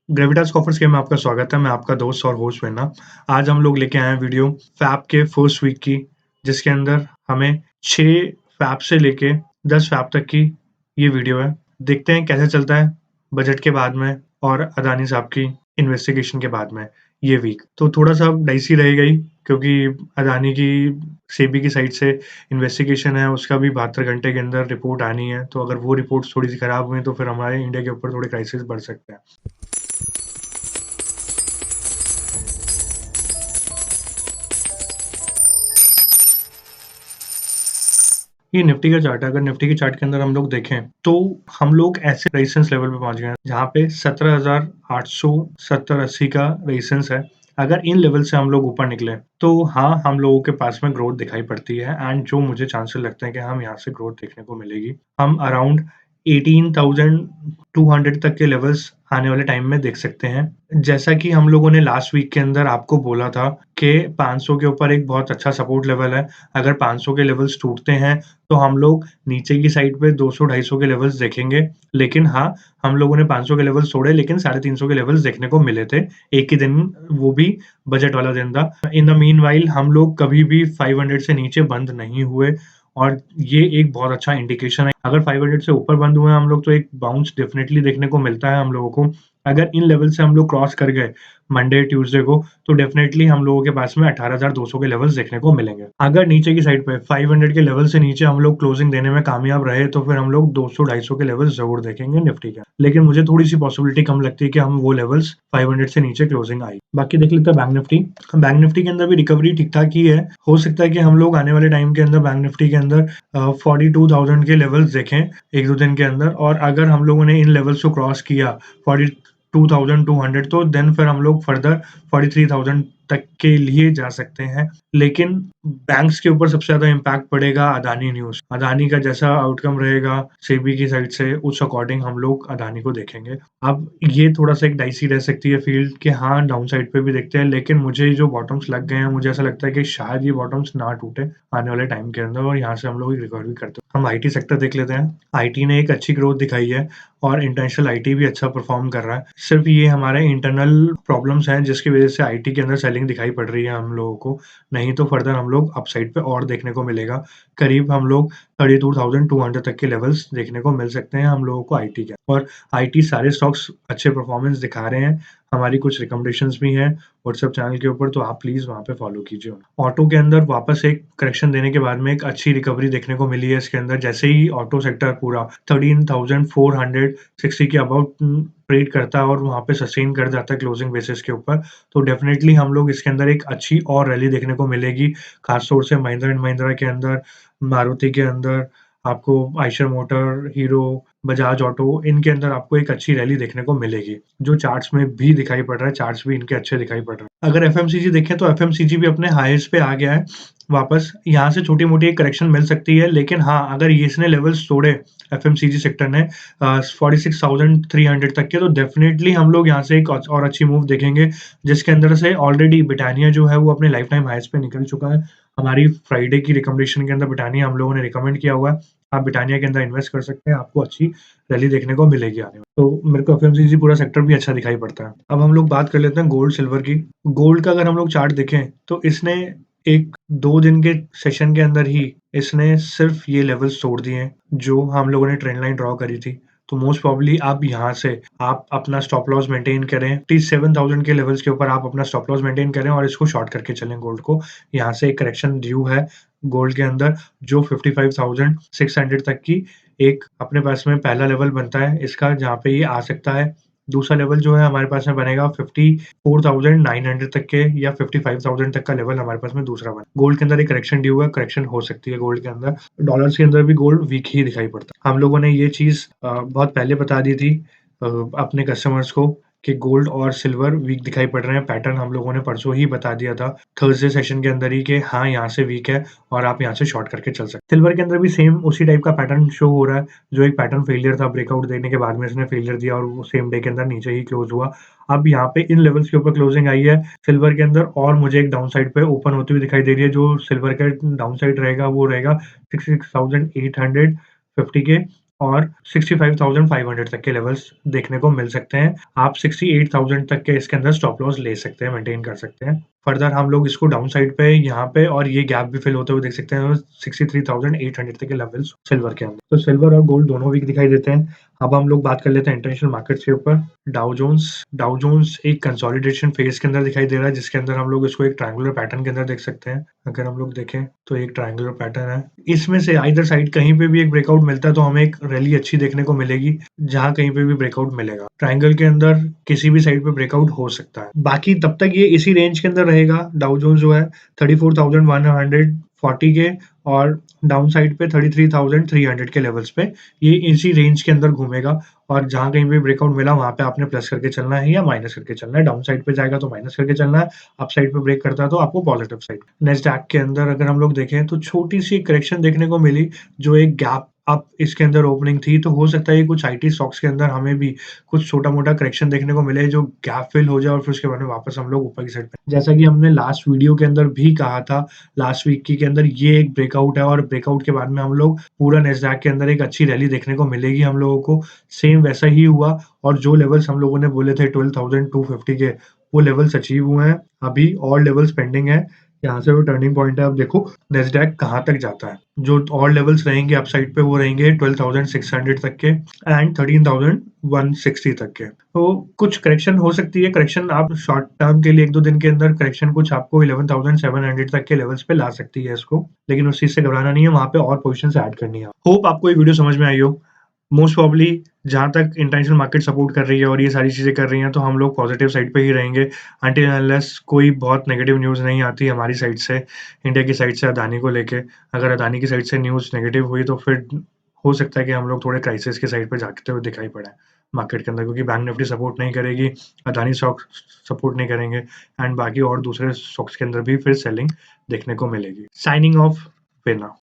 Gravitas coffers game में आपका स्वागत है। मैं आपका दोस्त और होस्ट वेन्ना। आज हम लोग लेके आए हैं वीडियो फैब के फर्स्ट वीक की, जिसके अंदर हमें 6 फैब से लेके 10 फैब तक की ये वीडियो है। देखते हैं कैसे चलता है बजट के बाद में और अदानी साहब की इन्वेस्टिगेशन के बाद में ये वीक। तो थोड़ा-सा डाइसी रहेगा ही, क्योंकि अदानी की सेबी की साइड से इन्वेस्टिगेशन है, उसका भी 72 घंटे के अंदर रिपोर्ट आनी है। तो अगर वो रिपोर्ट्स थोड़ी-सी खराब हुई तो फिर हमारे इंडिया के ऊपर थोड़े क्राइसिस बढ़ सकते हैं। ये निफ्टी का चार्ट है। अगर निफ्टी के चार्ट के अंदर हम लोग देखें तो हम लोग ऐसे रेजिस्टेंस लेवल पे पहुंच गए हैं जहां पे 17,870-80 का रेजिस्टेंस है। अगर इन लेवल से हम लोग ऊपर निकले तो हाँ, हम लोगों के पास में ग्रोथ दिखाई पड़ती है एंड जो मुझे चांसेस लगते हैं कि हम यहाँ से ग्रोथ देखने को मिलेगी। हम अराउंड 18,200 तक के लेवल्स आने वाले टाइम में देख सकते हैं। जैसा कि हम लोगों ने लास्ट वीक के अंदर आपको बोला था कि 500 के ऊपर एक बहुत अच्छा सपोर्ट लेवल है। अगर 500 के लेवल्स टूटते हैं तो हम लोग नीचे की साइड पे 200-250 के लेवल्स देखेंगे। लेकिन हाँ, हम लोगों ने 500 के लेवल्स तोड़े, लेकिन 350 के लेवल्स देखने को मिले थे। एक ही दिन, वो भी बजट वाला दिन था। इन द मीनवाइल हम लोग कभी भी 500 से नीचे बंद नहीं हुए और ये एक बहुत अच्छा इंडिकेशन है। अगर 500 से ऊपर बंद हुए हम लोग तो एक बाउंस डेफिनिटली देखने को मिलता है हम लोगों को। अगर इन लेवल से हम लोग क्रॉस कर गए मंडे, ट्यूसडे को, तो डेफिनिटली हम लोगों के पास में 18,200 के लेवल्स देखने को मिलेंगे। अगर नीचे की साइड पे 500 के लेवल से नीचे हम लोग क्लोजिंग देने में कामयाब रहे तो फिर हम लोग 200-250 के लेवल्स ज़रूर देखेंगे निफ्टी के। लेकिन मुझे थोड़ी-सी पॉसिबिलिटी कम लगती है कि हम वो लेवल्स 500 से नीचे क्लोजिंग आई। बाकी देख लेते हैं बैंक निफ्टी। बैंक निफ्टी के अंदर भी रिकवरी ठीक-ठाक ही है। हो सकता है कि हम लोग आने वाले टाइम के अंदर बैंक निफ्टी के अंदर 42,000 के लेवल्स देखें 1-2 दिन के अंदर, और अगर हम लोगों ने इन लेवल्स को क्रॉस किया 42,200, तो देन फिर हम लोग फर्दर 43,000 तक के लिए जा सकते हैं। लेकिन बैंक्स के ऊपर सबसे ज़्यादा इम्पैक्ट पड़ेगा अदानी न्यूज़। अदानी का जैसा आउटकम रहेगा सेबी की साइड से, उस अकॉर्डिंग हम लोग अदानी को देखेंगे। अब ये थोड़ा-सा एक डाइसी रह सकती है फील्ड कि हाँ, डाउन साइड पे भी देखते हैं, लेकिन मुझे जो बॉटम्स लग गए हैं, मुझे ऐसा लगता है कि शायद ये बॉटम्स ना टूटे आने वाले टाइम के अंदर और यहाँ से हम लोग एक रिकवरी करते हैं। हम आईटी सेक्टर देख लेते हैं। आईटी ने एक अच्छी ग्रोथ दिखाई है और इंटरनेशनल आईटी भी अच्छा परफॉर्म कर रहा है। सिर्फ ये हमारे इंटरनल प्रॉब्लम्स हैं जिसकी वजह से आईटी के अंदर सेलिंग दिखाई पड़ रही है हम लोगों को, नहीं तो फर्दर हम लोग अपसाइड पे और देखने को मिलेगा। करीब हम लोग 32,200 तक के लेवल्स देखने को मिल सकते हैं हम लोगों को आईटी के, और आईटी सारे स्टॉक्स अच्छे परफॉर्मेंस दिखा रहे हैं। हमारी कुछ रिकमेंडेशंस भी हैं व्हाट्सएप चैनल के ऊपर, तो आप प्लीज़ वहाँ पे फॉलो कीजिए। ऑटो के अंदर वापस एक करेक्शन देने के बाद में एक अच्छी रिकवरी देखने को मिली है इसके अंदर। जैसे ही ऑटो सेक्टर पूरा 13,460 के अबाउट ट्रेड करता है और वहाँ पे सस्टेन कर जाता है क्लोजिंग बेसिस के ऊपर, तो डेफिनिटली हम लोग इसके अंदर एक अच्छी और रैली देखने को मिलेगी। खास तौर से महिंद्रा एंड महिंद्रा के अंदर, मारुति के अंदर, आपको Eicher motor, hero, Bajaj auto, इनके अंदर आपको एक अच्छी रैली देखने को मिलेगी, जो चार्ट्स में भी दिखाई पड़ रहा है। चार्ट्स भी इनके अच्छे दिखाई पड़ रहे हैं। अगर एफएमसीजी देखें तो एफएमसीजी भी अपने हाईएस्ट पे आ गया है वापस। यहाँ से छोटी-मोटी एक करेक्शन मिल सकती है, लेकिन हाँ, अगर ये इसने लेवल्स तोड़े एफएमसीजी सेक्टर ने 46,300 तक के, तो डेफिनिटली हम लोग यहाँ से एक और अच्छी मूव देखेंगे, जिसके अंदर से ऑलरेडी ब्रिटानिया जो है वो अपने लाइफ टाइम हाईएस्ट पे निकल चुका है। हमारी फ्राइडे की रिकमेंडेशन के अंदर ब्रिटानिया हम लोगों ने रिकमेंड किया हुआ है। आप ब्रिटानिया के अंदर इन्वेस्ट कर सकते हैं, आपको अच्छी रैली देखने को मिलेगी आने में। तो मेरे को एफएमसीजी पूरा सेक्टर भी अच्छा दिखाई पड़ता है। अब हम लोग बात कर लेते हैं गोल्ड, सिल्वर की। गोल्ड का अगर हम लोग चार्ट देखें तो इसने एक 2 दिन के सेशन के अंदर ही इसने सिर्फ ये लेवल्स तोड़ दिए हैं, जो हम लोगों ने ट्रेंड लाइन ड्रॉ करी थी। तो मोस्ट प्रोबेबली अब यहाँ से आप अपना स्टॉप लॉस मेंटेन करें। 37,000 के लेवल्स के ऊपर आप अपना स्टॉप लॉस मेंटेन करें और इसको शॉर्ट करके चलें गोल्ड को। यहाँ से एक करेक्शन ड्यू है गोल्ड के अंदर, जो 55,600 तक की एक अपने पास में पहला लेवल बनता है इसका, जहाँ पे ये आ सकता है। दूसरा लेवल जो है हमारे पास में बनेगा 54,900 तक के, या 55,000 तक का लेवल हमारे पास में दूसरा बना। गोल्ड के अंदर एक करेक्शन ड्यू है, करेक्शन हो सकती है गोल्ड के अंदर। डॉलर्स के अंदर भी गोल्ड वीक ही दिखाई पड़ता है। हम लोगों ने ये चीज़ बहुत पहले बता दी थी अपने कस्टमर्स को कि गोल्ड और सिल्वर वीक दिखाई पड़ रहे हैं। पैटर्न हम लोगों ने परसों ही बता दिया था थर्सडे सेशन के अंदर ही कि हाँ, यहाँ से वीक है और आप यहाँ से शॉर्ट करके चल सकते हैं। सिल्वर के अंदर भी सेम उसी टाइप का पैटर्न शो हो रहा है, जो एक पैटर्न फेलियर था, ब्रेकआउट देने के बाद में इसने फेलियर दिया और वो सेम डे के अंदर नीचे ही क्लोज हुआ। अब यहाँ पे इन लेवल्स के ऊपर क्लोजिंग आई है सिल्वर के अंदर, और मुझे एक डाउन साइड पे ओपन होती हुई दिखाई दे रही है। जो सिल्वर का डाउन साइड रहेगा वो रहेगा 66,850 के और 65,500 तक के लेवल्स देखने को मिल सकते हैं। आप 68,000 तक के इसके अंदर स्टॉप लॉस ले सकते हैं, मेंटेन कर सकते हैं। फर्दर हम लोग इसको डाउन साइड पे यहाँ पे और ये गैप भी फिल होते हुए देख सकते हैं 63,800 तक के लेवल्स सिल्वर के अंदर। तो सिल्वर और गोल्ड दोनों वीक दिखाई देते हैं। अब हम लोग बात कर लेते हैं इंटरनेशनल मार्केट्स के ऊपर। डाउ जोन्स एक कंसोलिडेशन फेज के अंदर दिखाई दे रहा है, जिसके अंदर हम लोग इसको एक ट्रायंगुलर पैटर्न के अंदर देख सकते हैं। अगर हम लोग देखें तो एक ट्रायंगुलर पैटर्न है। इसमें से आइदर साइड कहीं पे भी एक ब्रेकआउट मिलता है तो हमें एक रैली अच्छी देखने को मिलेगी, जहाँ कहीं पे भी ब्रेकआउट मिलेगा। ट्रायंगल के अंदर किसी भी साइड पे ब्रेकआउट हो सकता है। बाकी तब तक ये इसी रेंज के अंदर रहेगा। डाउ जोन्स जो है 34,140 के और डाउन साइड पे 33,300 के लेवल्स पे ये इसी रेंज के अंदर घूमेगा और जहाँ कहीं भी ब्रेकआउट मिला वहाँ पे आपने प्लस करके चलना है या माइनस करके चलना है। डाउन साइड पे जाएगा तो माइनस करके चलना है, अप साइड पे ब्रेक करता है तो आपको पॉजिटिव साइड। नैस्डैक के अंदर अगर हम लोग देखें तो छोटी-सी करेक्शन देखने को मिली, जो एक गैप अप इसके अंदर ओपनिंग थी, तो हो सकता है ये कुछ आईटी स्टॉक्स के अंदर हमें भी कुछ छोटा-मोटा करेक्शन देखने को मिले, जो गैप फिल हो जाए और फिर उसके बाद में वापस हम लोग ऊपर की साइड पे, जैसा कि हमने लास्ट वीडियो के अंदर भी कहा था, लास्ट वीक की के अंदर ये एक ब्रेकआउट है और ब्रेकआउट के बाद में हम लोग पूरा नैस्डैक के अंदर एक अच्छी रैली देखने को मिलेगी हम लोगों को। सेम वैसा ही हुआ और जो लेवल्स हम लोगों ने बोले थे 12,250 के, वो लेवल्स अचीव हुए हैं। अभी और लेवल्स पेंडिंग है। यहाँ से वो टर्निंग पॉइंट है। अब देखो नैस्डैक कहाँ तक जाता है। जो और लेवल्स रहेंगे अप साइड पे वो रहेंगे 12,600 तक के एंड 13,160 तक के। तो कुछ करेक्शन हो सकती है। करेक्शन आप शॉर्ट टर्म के लिए 1-2 दिन के अंदर करेक्शन कुछ आपको 11,700 तक के लेवल्स पे ला सकती है इसको, लेकिन उस चीज़ से घबराना नहीं है, वहाँ पे और पोज़ीशंस ऐड करनी है। होप आपको ये वीडियो समझ में आई हो। मोस्ट प्रोबेबली जहाँ तक इंटरनेशनल मार्केट सपोर्ट कर रही है और ये सारी चीज़ें कर रही हैं, तो हम लोग पॉजिटिव साइड पे ही रहेंगे अनटिल अनलेस कोई बहुत नेगेटिव न्यूज़ नहीं आती हमारी साइड से, इंडिया की साइड से अदानी को लेके। अगर अदानी की साइड से न्यूज़ नेगेटिव हुई तो फिर हो सकता है कि हम लोग थोड़े क्राइसिस की साइड पे जाते हुए दिखाई पड़े मार्केट के अंदर, क्योंकि बैंक निफ्टी सपोर्ट नहीं करेगी, अदानी स्टॉक्स सपोर्ट नहीं करेंगे एंड बाकी और दूसरे स्टॉक्स के अंदर भी फिर सेलिंग देखने को मिलेगी। साइनिंग ऑफ, फिर नाउ।